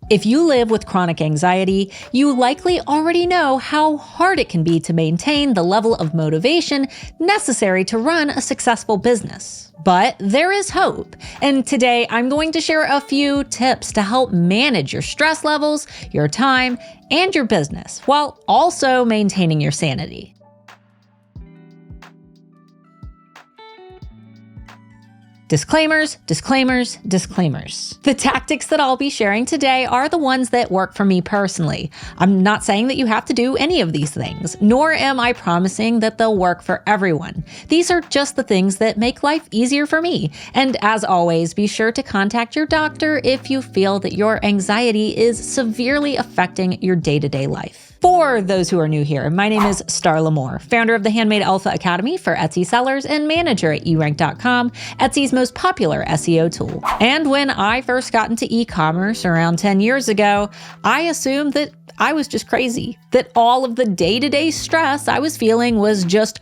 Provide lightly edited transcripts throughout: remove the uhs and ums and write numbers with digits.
If you live with chronic anxiety, you likely already know how hard it can be to maintain the level of motivation necessary to run a successful business. But there is hope, and today I'm going to share a few tips to help manage your stress levels, your time, and your business, while also maintaining your sanity. Disclaimers, disclaimers, disclaimers. The tactics that I'll be sharing today are the ones that work for me personally. I'm not saying that you have to do any of these things, nor am I promising that they'll work for everyone. These are just the things that make life easier for me. And as always, be sure to contact your doctor if you feel that your anxiety is severely affecting your day-to-day life. For those who are new here, my name is Starla 𝔸𝕚𝕝, founder of the Handmade Alpha Academy for Etsy sellers and manager at eRank.com, Etsy's most popular SEO tool. And when I first got into e-commerce around 10 years ago, I assumed that I was just crazy, that all of the day-to-day stress I was feeling was just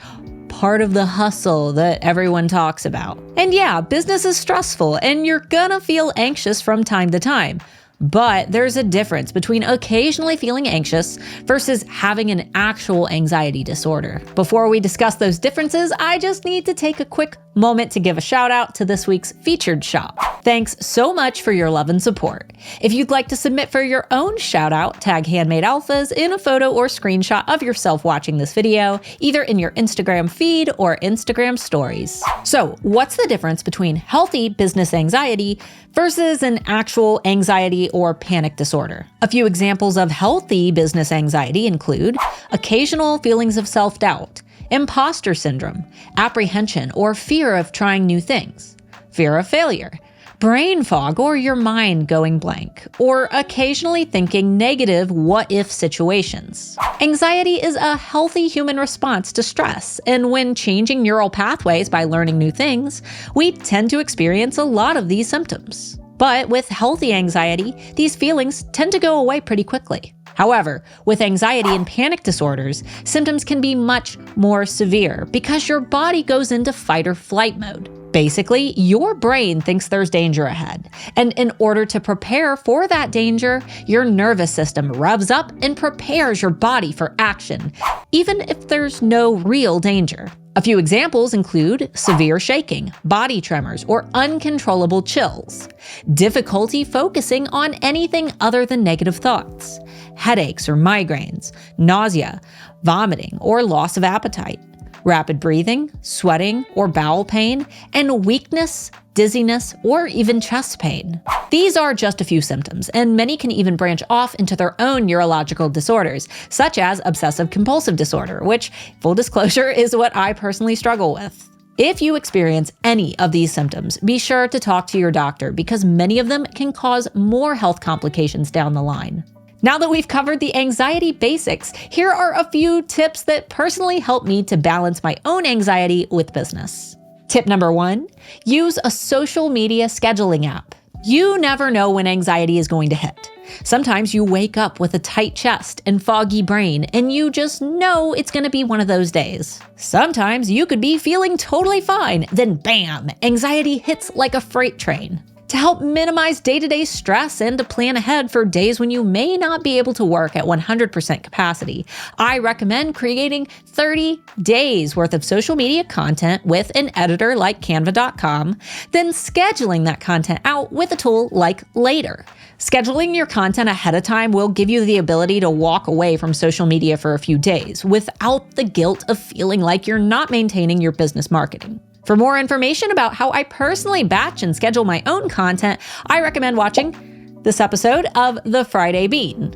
part of the hustle that everyone talks about. And yeah, business is stressful and you're gonna feel anxious from time to time. But there's a difference between occasionally feeling anxious versus having an actual anxiety disorder. Before we discuss those differences, I just need to take a quick moment to give a shout out to this week's featured shop. Thanks so much for your love and support. If you'd like to submit for your own shout out, tag Handmade Alphas in a photo or screenshot of yourself watching this video, either in your Instagram feed or Instagram stories. So what's the difference between healthy business anxiety versus an actual anxiety or panic disorder? A few examples of healthy business anxiety include occasional feelings of self-doubt, imposter syndrome, apprehension or fear of trying new things, fear of failure, brain fog or your mind going blank, or occasionally thinking negative what-if situations. Anxiety is a healthy human response to stress, and when changing neural pathways by learning new things, we tend to experience a lot of these symptoms. But with healthy anxiety, these feelings tend to go away pretty quickly. However, with anxiety and panic disorders, symptoms can be much more severe because your body goes into fight or flight mode. Basically, your brain thinks there's danger ahead, and in order to prepare for that danger, your nervous system revs up and prepares your body for action, even if there's no real danger. A few examples include severe shaking, body tremors, or uncontrollable chills, difficulty focusing on anything other than negative thoughts, headaches or migraines, nausea, vomiting or loss of appetite, rapid breathing, sweating or bowel pain, and weakness, dizziness, or even chest pain. These are just a few symptoms, and many can even branch off into their own neurological disorders, such as obsessive compulsive disorder, which, full disclosure, is what I personally struggle with. If you experience any of these symptoms, be sure to talk to your doctor because many of them can cause more health complications down the line. Now that we've covered the anxiety basics, here are a few tips that personally help me to balance my own anxiety with business. Tip number 1, use a social media scheduling app. You never know when anxiety is going to hit. Sometimes you wake up with a tight chest and foggy brain, and you just know it's going to be one of those days. Sometimes you could be feeling totally fine, then bam, anxiety hits like a freight train. To help minimize day-to-day stress and to plan ahead for days when you may not be able to work at 100% capacity, I recommend creating 30 days worth of social media content with an editor like Canva.com, then scheduling that content out with a tool like Later. Scheduling your content ahead of time will give you the ability to walk away from social media for a few days without the guilt of feeling like you're not maintaining your business marketing. For more information about how I personally batch and schedule my own content, I recommend watching this episode of The Friday Bean.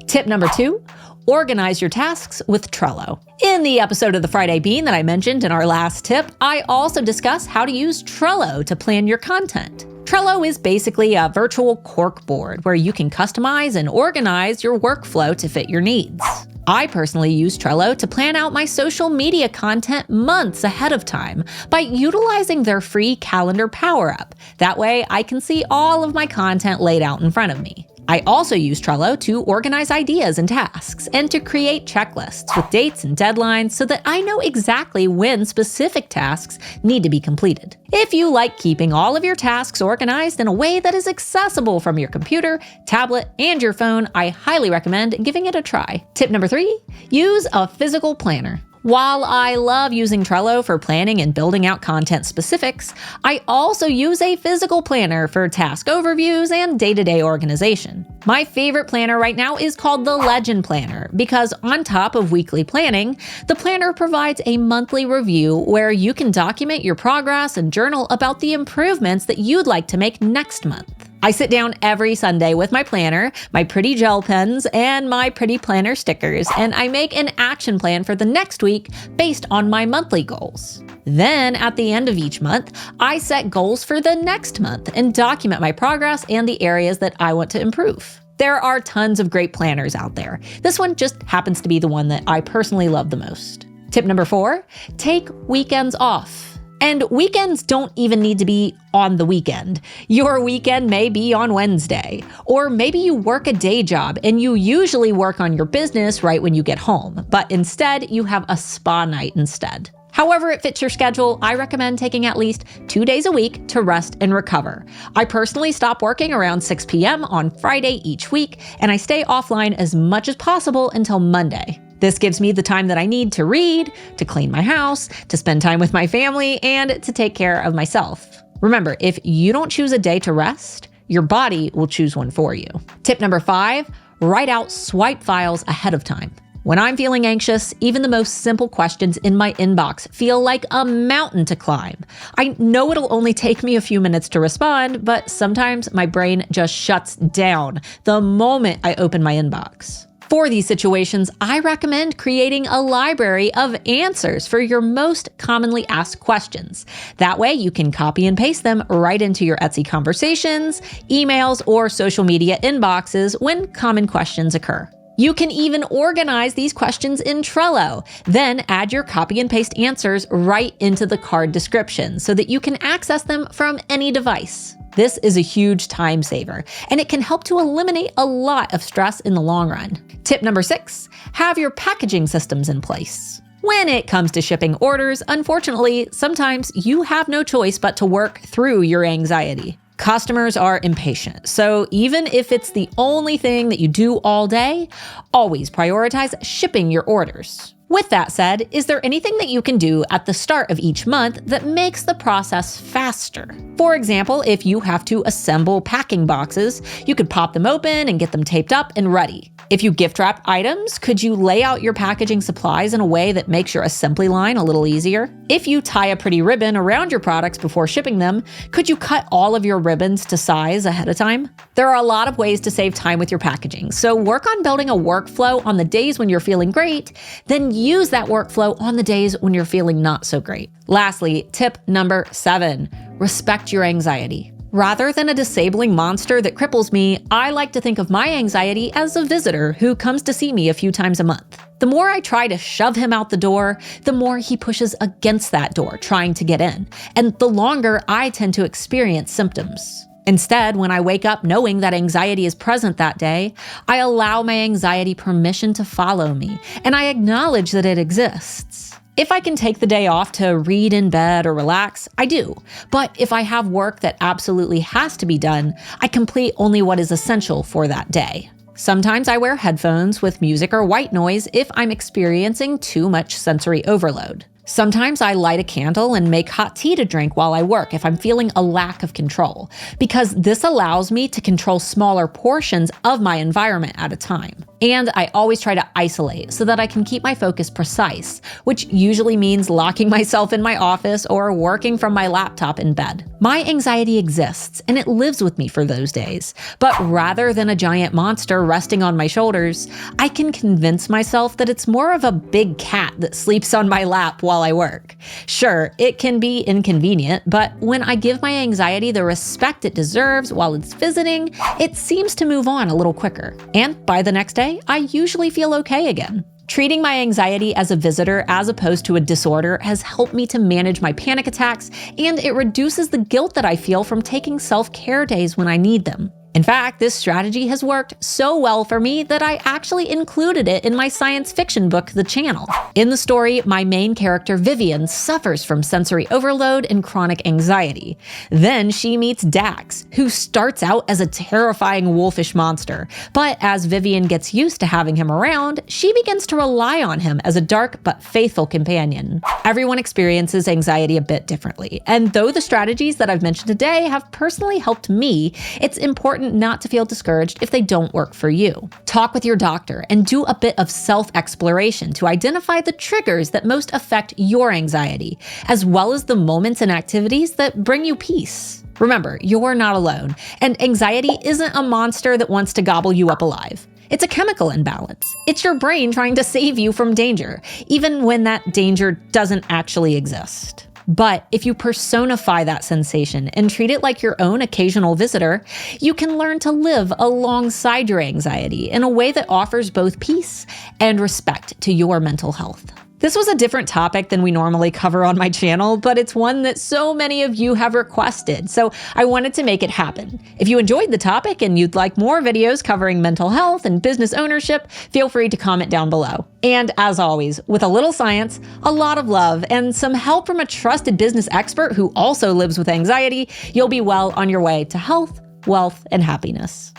Tip number 2, organize your tasks with Trello. In the episode of The Friday Bean that I mentioned in our last tip, I also discuss how to use Trello to plan your content. Trello is basically a virtual corkboard where you can customize and organize your workflow to fit your needs. I personally use Trello to plan out my social media content months ahead of time by utilizing their free calendar power-up. That way, I can see all of my content laid out in front of me. I also use Trello to organize ideas and tasks and to create checklists with dates and deadlines so that I know exactly when specific tasks need to be completed. If you like keeping all of your tasks organized in a way that is accessible from your computer, tablet, and your phone, I highly recommend giving it a try. Tip number 3, use a physical planner. While I love using Trello for planning and building out content specifics, I also use a physical planner for task overviews and day-to-day organization. My favorite planner right now is called the Legend Planner because on top of weekly planning, the planner provides a monthly review where you can document your progress and journal about the improvements that you'd like to make next month. I sit down every Sunday with my planner, my pretty gel pens, and my pretty planner stickers, and I make an action plan for the next week based on my monthly goals. Then, at the end of each month, I set goals for the next month and document my progress and the areas that I want to improve. There are tons of great planners out there. This one just happens to be the one that I personally love the most. Tip number 4, take weekends off. And weekends don't even need to be on the weekend. Your weekend may be on Wednesday. Or maybe you work a day job and you usually work on your business right when you get home, but instead you have a spa night instead. However it fits your schedule, I recommend taking at least 2 days a week to rest and recover. I personally stop working around 6 p.m. on Friday each week, and I stay offline as much as possible until Monday. This gives me the time that I need to read, to clean my house, to spend time with my family, and to take care of myself. Remember, if you don't choose a day to rest, your body will choose one for you. Tip number 5, write out swipe files ahead of time. When I'm feeling anxious, even the most simple questions in my inbox feel like a mountain to climb. I know it'll only take me a few minutes to respond, but sometimes my brain just shuts down the moment I open my inbox. For these situations, I recommend creating a library of answers for your most commonly asked questions. That way you can copy and paste them right into your Etsy conversations, emails, or social media inboxes when common questions occur. You can even organize these questions in Trello, then add your copy and paste answers right into the card description so that you can access them from any device. This is a huge time saver, and it can help to eliminate a lot of stress in the long run. Tip number 6, have your packaging systems in place. When it comes to shipping orders, unfortunately, sometimes you have no choice but to work through your anxiety. Customers are impatient, so even if it's the only thing that you do all day, always prioritize shipping your orders. With that said, is there anything that you can do at the start of each month that makes the process faster? For example, if you have to assemble packing boxes, you could pop them open and get them taped up and ready. If you gift wrap items, could you lay out your packaging supplies in a way that makes your assembly line a little easier? If you tie a pretty ribbon around your products before shipping them, could you cut all of your ribbons to size ahead of time? There are a lot of ways to save time with your packaging, so work on building a workflow on the days when you're feeling great, then use that workflow on the days when you're feeling not so great. Lastly, tip number 7, respect your anxiety. Rather than a disabling monster that cripples me, I like to think of my anxiety as a visitor who comes to see me a few times a month. The more I try to shove him out the door, the more he pushes against that door, trying to get in, and the longer I tend to experience symptoms. Instead, when I wake up knowing that anxiety is present that day, I allow my anxiety permission to follow me, and I acknowledge that it exists. If I can take the day off to read in bed or relax, I do. But if I have work that absolutely has to be done, I complete only what is essential for that day. Sometimes I wear headphones with music or white noise if I'm experiencing too much sensory overload. Sometimes I light a candle and make hot tea to drink while I work if I'm feeling a lack of control, because this allows me to control smaller portions of my environment at a time. And I always try to isolate so that I can keep my focus precise, which usually means locking myself in my office or working from my laptop in bed. My anxiety exists and it lives with me for those days, but rather than a giant monster resting on my shoulders, I can convince myself that it's more of a big cat that sleeps on my lap while I work. Sure, it can be inconvenient, but when I give my anxiety the respect it deserves while it's visiting, it seems to move on a little quicker. And by the next day, I usually feel okay again. Treating my anxiety as a visitor as opposed to a disorder has helped me to manage my panic attacks, and it reduces the guilt that I feel from taking self-care days when I need them. In fact, this strategy has worked so well for me that I actually included it in my science fiction book, The Channel. In the story, my main character Vivian suffers from sensory overload and chronic anxiety. Then she meets Dax, who starts out as a terrifying wolfish monster. But as Vivian gets used to having him around, she begins to rely on him as a dark but faithful companion. Everyone experiences anxiety a bit differently, and though the strategies that I've mentioned today have personally helped me, it's important not to feel discouraged if they don't work for you. Talk with your doctor and do a bit of self-exploration to identify the triggers that most affect your anxiety, as well as the moments and activities that bring you peace. Remember, you're not alone, and anxiety isn't a monster that wants to gobble you up alive. It's a chemical imbalance. It's your brain trying to save you from danger, even when that danger doesn't actually exist. But if you personify that sensation and treat it like your own occasional visitor, you can learn to live alongside your anxiety in a way that offers both peace and respect to your mental health. This was a different topic than we normally cover on my channel, but it's one that so many of you have requested, so I wanted to make it happen. If you enjoyed the topic and you'd like more videos covering mental health and business ownership, feel free to comment down below. And as always, with a little science, a lot of love, and some help from a trusted business expert who also lives with anxiety, you'll be well on your way to health, wealth, and happiness.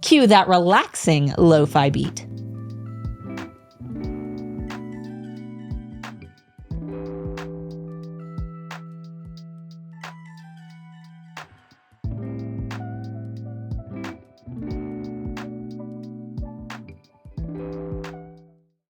Cue that relaxing lo-fi beat.